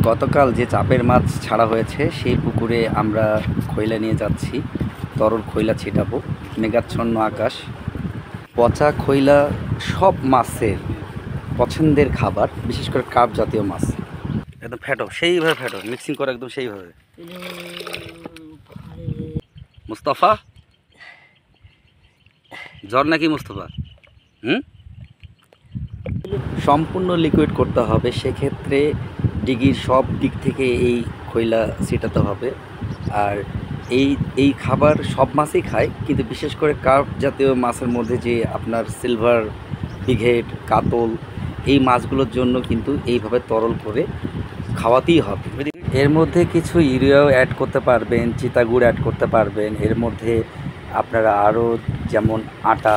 গতকাল যে চাপের মাছ ছাড়া হয়েছে সেই পুকুরে আমরা খৈলা নিয়ে যাচ্ছি। তরল খৈলা ছিটাবো। মেঘাচ্ছন্ন আকাশ, পচা খৈলা সব মাছের পছন্দের খাবার, বিশেষ করে কার্প জাতীয় মাছ। একদম ফ্যাটো, সেইভাবে ফ্যাটো মিক্সিং করে একদম সেইভাবে। মুস্তফা জ্বর নাকি মুস্তফা? সম্পূর্ণ লিকুইড করতে হবে, সেক্ষেত্রে ডিগির সব দিক থেকে এই খৈলা ছিটাতে হবে। আর এই এই খাবার সব মাছই খায়, কিন্তু বিশেষ করে কার্প জাতীয় মাছের মধ্যে যে আপনার সিলভার, বিঘেট, কাতল, এই মাছগুলোর জন্য কিন্তু এইভাবে তরল করে খাওয়াতেই হবে। এর মধ্যে কিছু ইউরিয়াও অ্যাড করতে পারবেন, চিতাগুড় অ্যাড করতে পারবেন। এর মধ্যে আপনারা আরও যেমন আটা,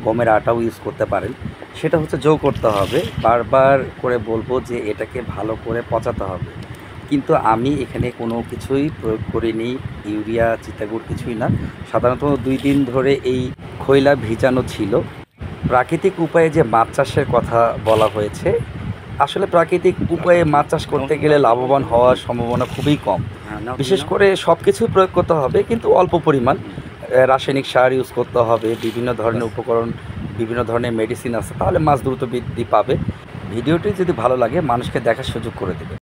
গমের আটাও ইউজ করতে পারেন। সেটা হচ্ছে যোগ করতে হবে। বারবার করে বলবো যে এটাকে ভালো করে পচাতে হবে। কিন্তু আমি এখানে কোনো কিছুই প্রয়োগ করিনি, ইউরিয়া, চিতাগুড় কিছুই না। সাধারণত 2 দিন ধরে এই খৈলা ভিজানো ছিল। প্রাকৃতিক উপায়ে যে মাছ চাষের কথা বলা হয়েছে, আসলে প্রাকৃতিক উপায়ে মাছ চাষ করতে গেলে লাভবান হওয়ার সম্ভাবনা খুবই কম। বিশেষ করে সব কিছুই প্রয়োগ করতে হবে, কিন্তু অল্প পরিমাণ। রাসায়নিক সার ইউজ করতে হবে, বিভিন্ন ধরনের উপকরণ, বিভিন্ন ধরনের মেডিসিন আছে, তাহলে মাছ দ্রুত বৃদ্ধি পাবে। ভিডিওটি যদি ভালো লাগে মানুষকে দেখার সুযোগ করে দেবে।